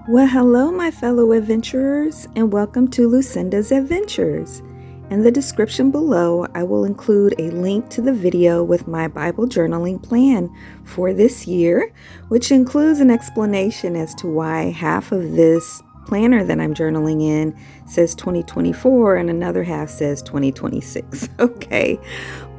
Well, hello, my fellow adventurers, and welcome to Lucinda's Adventures. In the description below, I will include a link to the video with my Bible journaling plan for this year, which includes an explanation as to why half of this planner that I'm journaling in says 2024 and another half says 2026. Okay,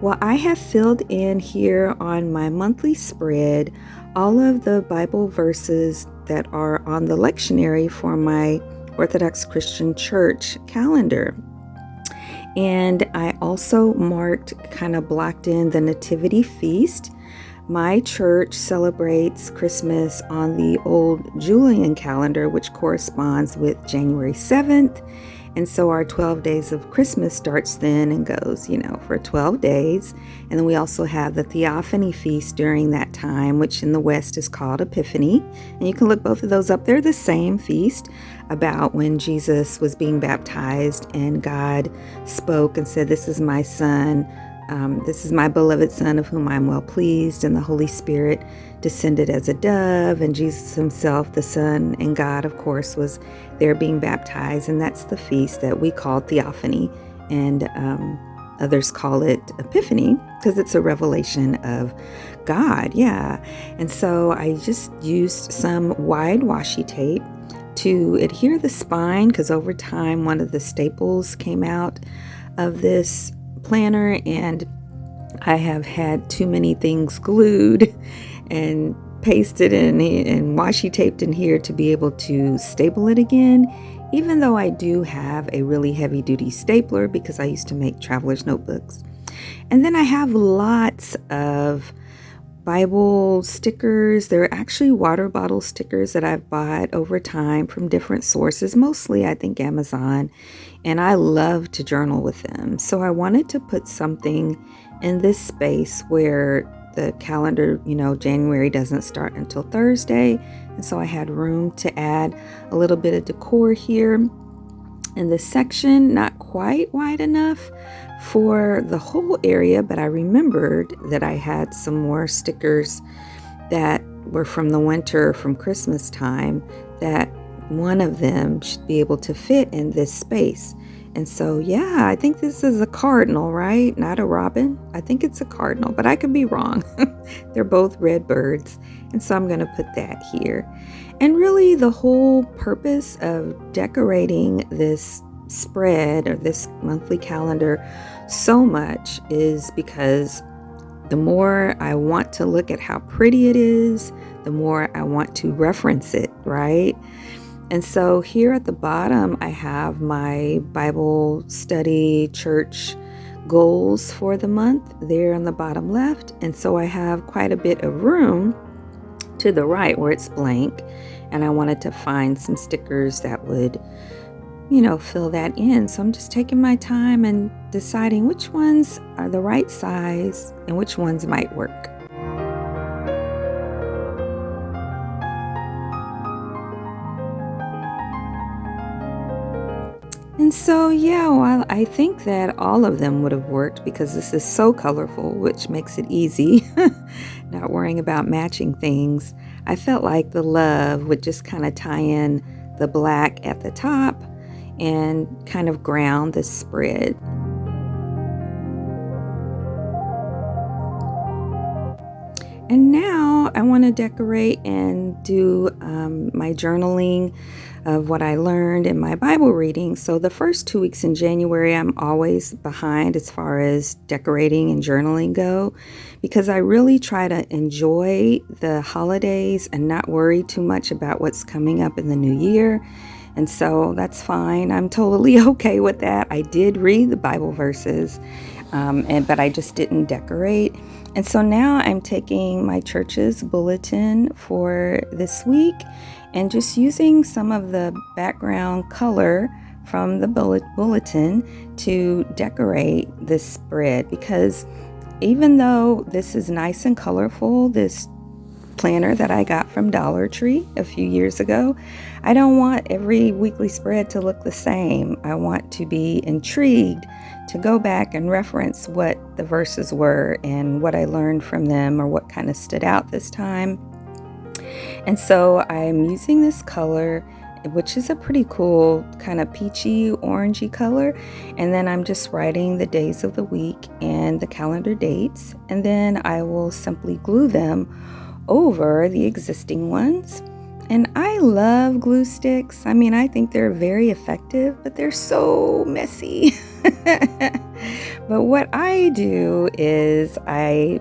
well, I have filled in here on my monthly spread all of the Bible verses that are on the lectionary for my Orthodox Christian Church calendar. And I also kind of blocked in the Nativity Feast. My church celebrates Christmas on the old Julian calendar, which corresponds with January 7th. And so our 12 days of Christmas starts then and goes, for 12 days. And then we also have the Theophany Feast during that time, which in the West is called Epiphany. And you can look both of those up. They're the same feast about when Jesus was being baptized and God spoke and said, "This is my son. This is my beloved son of whom I am well pleased." And the Holy Spirit descended as a dove, and Jesus himself, the Son and God, of course, was there being baptized. And that's the feast that we call Theophany, and others call it Epiphany because it's a revelation of God. Yeah. And so I just used some wide washi tape to adhere the spine because over time one of the staples came out of this planner, and I have had too many things glued and pasted in and washi taped in here to be able to staple it again, even though I do have a really heavy duty stapler because I used to make traveler's notebooks. And then I have lots of Bible stickers. They're actually water bottle stickers that I've bought over time from different sources, mostly I think Amazon, and I love to journal with them. So I wanted to put something in this space where the calendar, January doesn't start until Thursday, and so I had room to add a little bit of decor here in this section, not quite wide enough for the whole area, but I remembered that I had some more stickers that were from the winter, from Christmas time, that one of them should be able to fit in this space. And so, yeah, I think this is a cardinal, right? Not a robin. I think it's a cardinal, but I could be wrong. They're both red birds. And so I'm going to put that here. And really the whole purpose of decorating this spread or this monthly calendar so much is because the more I want to look at how pretty it is, the more I want to reference it, right? And so here at the bottom, I have my Bible study church goals for the month there on the bottom left. And so I have quite a bit of room to the right where it's blank. And I wanted to find some stickers that would, fill that in. So I'm just taking my time and deciding which ones are the right size and which ones might work. And so, well, I think that all of them would have worked because this is so colorful, which makes it easy, not worrying about matching things. I felt like the love would just kind of tie in the black at the top and kind of ground the spread. And now I want to decorate and do my journaling of what I learned in my Bible reading. So the first 2 weeks in January, I'm always behind as far as decorating and journaling go, because I really try to enjoy the holidays and not worry too much about what's coming up in the new year. And so that's fine. I'm totally okay with that. I did read the Bible verses, but I just didn't decorate. And so now I'm taking my church's bulletin for this week and just using some of the background color from the bulletin to decorate this spread, because even though this is nice and colorful, this planner that I got from Dollar Tree a few years ago, I don't want every weekly spread to look the same. I want to be intrigued to go back and reference what the verses were and what I learned from them or what kind of stood out this time. And so I'm using this color, which is a pretty cool kind of peachy orangey color, and then I'm just writing the days of the week and the calendar dates, and then I will simply glue them over the existing ones. And I love glue sticks. I mean, I think they're very effective, but they're so messy. But what I do is I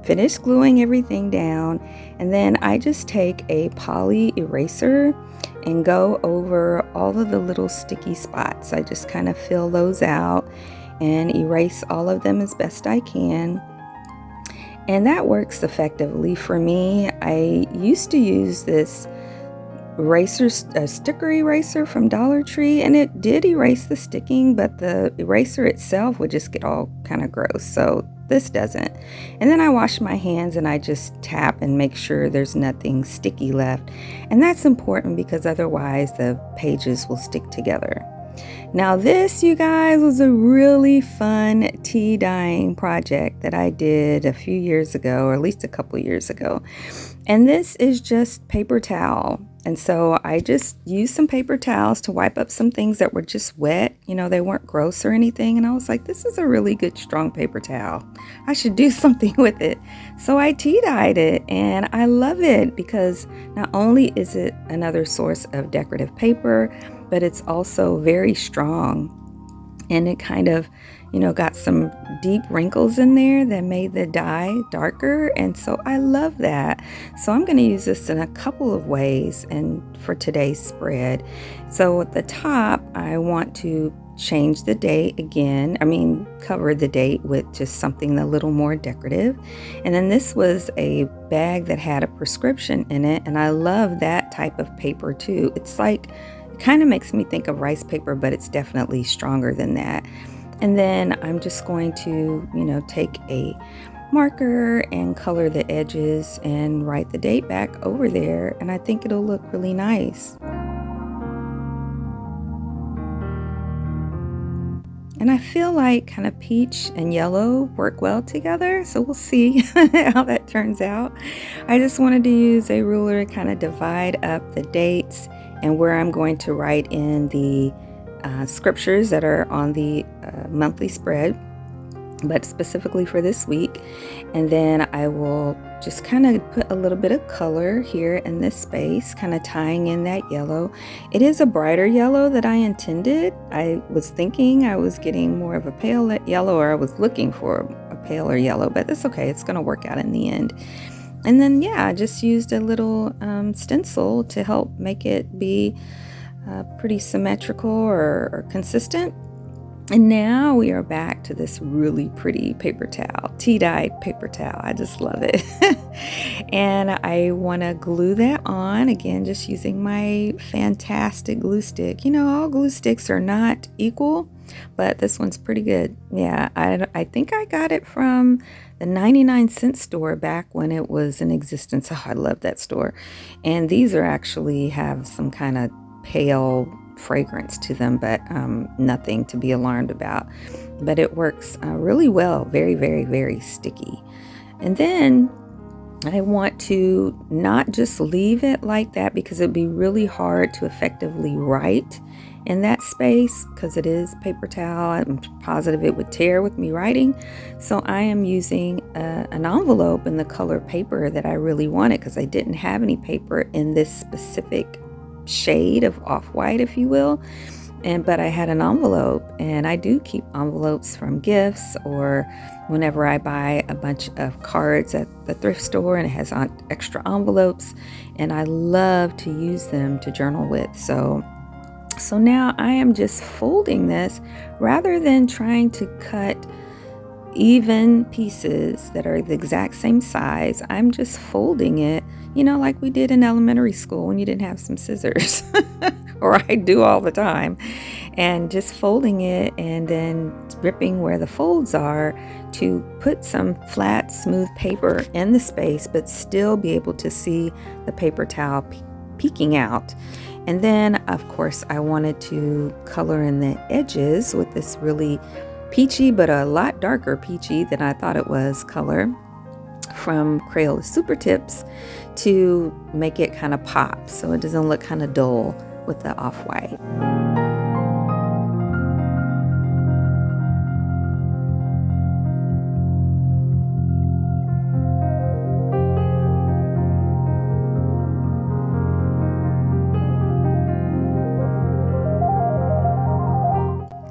finish gluing everything down, and then I just take a poly eraser and go over all of the little sticky spots. I just kind of fill those out and erase all of them as best I can. And that works effectively for me. I used to use this sticker eraser from Dollar Tree, and it did erase the sticking, but the eraser itself would just get all kind of gross. So this doesn't. And then I wash my hands and I just tap and make sure there's nothing sticky left. And that's important because otherwise the pages will stick together. Now this, you guys, was a really fun tea dyeing project that I did a few years ago, or at least a couple years ago. And this is just paper towel. And so I just used some paper towels to wipe up some things that were just wet. You know, they weren't gross or anything. And I was like, this is a really good, strong paper towel. I should do something with it. So I tea dyed it, and I love it because not only is it another source of decorative paper, but it's also very strong. And it kind of, you know, got some deep wrinkles in there that made the dye darker. And so I love that. So I'm going to use this in a couple of ways and for today's spread. So at the top, I want to change the date again. Cover the date with just something a little more decorative. And then this was a bag that had a prescription in it. And I love that type of paper too. It's like, it kind of makes me think of rice paper, but it's definitely stronger than that. And then I'm just going to, you know, take a marker and color the edges and write the date back over there. And I think it'll look really nice. And I feel like kind of peach and yellow work well together. So we'll see how that turns out. I just wanted to use a ruler to kind of divide up the dates and where I'm going to write in the scriptures that are on the monthly spread, but specifically for this week. And then I will just kind of put a little bit of color here in this space, kind of tying in that yellow. It is a brighter yellow that I intended. I was thinking I was getting more of a pale yellow, or I was looking for a paler yellow, but that's okay. It's going to work out in the end. And then, yeah, I just used a little stencil to help make it be pretty symmetrical or consistent. And now we are back to this really pretty paper towel, tea-dyed paper towel. I just love it. And I want to glue that on, again, just using my fantastic glue stick. You know, all glue sticks are not equal, but this one's pretty good. Yeah, I think I got it from the 99-cent store back when it was in existence. Oh, I love that store. And these are actually have some kind of pale fragrance to them, but nothing to be alarmed about. But it works really well. Very, very, very sticky. And then I want to not just leave it like that, because it'd be really hard to effectively write in that space because it is paper towel. I'm positive it would tear with me writing. So I am using an envelope in the color paper that I really wanted, because I didn't have any paper in this specific shade of off-white, if you will. But I had an envelope, and I do keep envelopes from gifts or whenever I buy a bunch of cards at the thrift store, and it has extra envelopes, and I love to use them to journal with. So now I am just folding this rather than trying to cut even pieces that are the exact same size. I'm just folding it, you know, like we did in elementary school when you didn't have some scissors, or I do all the time, and just folding it and then ripping where the folds are to put some flat, smooth paper in the space, but still be able to see the paper towel peeking out. And then, of course, I wanted to color in the edges with this really peachy, but a lot darker peachy than I thought it was, color from Crayola Super Tips to make it kind of pop so it doesn't look kind of dull with the off-white.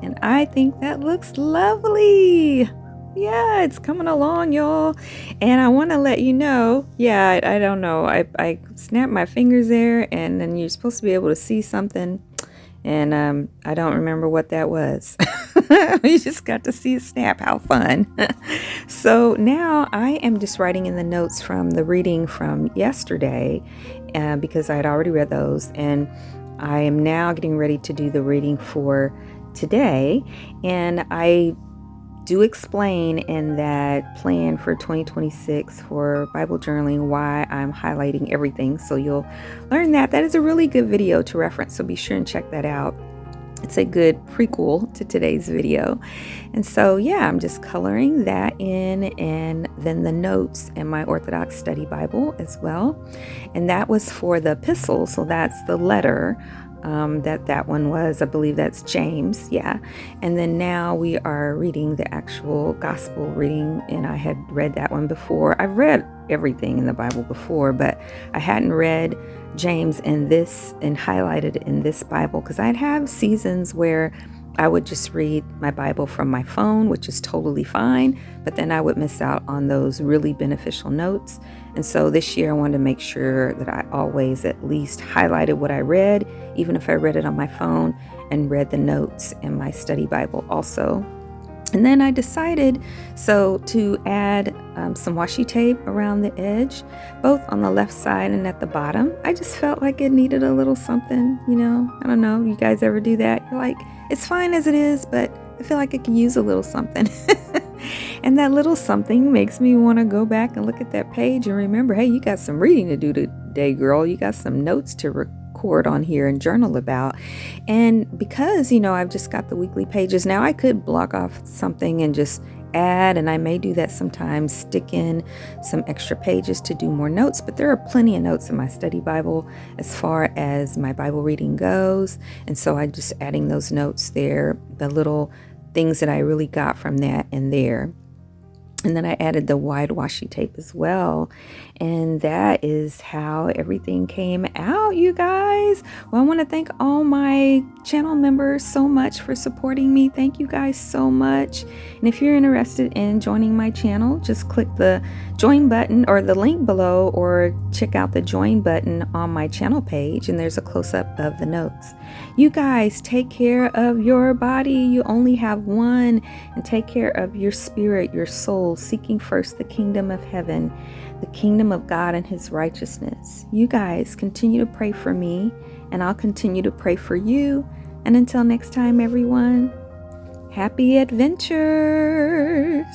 And I think that looks lovely. Yeah, it's coming along, y'all. And I want to let you know, I don't know. I snapped my fingers there, and then you're supposed to be able to see something. And I don't remember what that was. We just got to see it snap. How fun. So now I am just writing in the notes from the reading from yesterday because I had already read those. And I am now getting ready to do the reading for today. And I do explain in that plan for 2026 for Bible journaling why I'm highlighting everything. So you'll learn that. That is a really good video to reference. So be sure and check that out. It's a good prequel to today's video. And so, I'm just coloring that in, and then the notes in my Orthodox Study Bible as well. And that was for the epistle. So that's the letter that one was, I believe that's James. And then now we are reading the actual gospel reading, and I had read that one before. I've read everything in the Bible before, but I hadn't read James in this and highlighted in this Bible, because I'd have seasons where I would just read my Bible from my phone, which is totally fine, but then I would miss out on those really beneficial notes. And so this year I wanted to make sure that I always at least highlighted what I read, even if I read it on my phone, and read the notes in my study Bible also. And then I decided to add some washi tape around the edge, both on the left side and at the bottom. I just felt like it needed a little something, I don't know, you guys ever do that? You're like, it's fine as it is, but I feel like it could use a little something. And that little something makes me want to go back and look at that page and remember, hey, you got some reading to do today, girl. You got some notes to record on here and journal about. And because, I've just got the weekly pages now, I could block off something and just add, and I may do that sometimes, stick in some extra pages to do more notes. But there are plenty of notes in my study Bible as far as my Bible reading goes. And so I'm just adding those notes there, the little things that I really got from that in there. And then I added the wide washi tape as well. And that is how everything came out, you guys. Well, I want to thank all my channel members so much for supporting me. Thank you guys so much. And if you're interested in joining my channel, just click the join button or the link below, or check out the join button on my channel page, and there's a close-up of the notes. You guys take care of your body. You only have one. And take care of your spirit, your soul, seeking first the kingdom of heaven, the kingdom of God and his righteousness. You guys continue to pray for me, and I'll continue to pray for you. And until next time, everyone, happy adventures.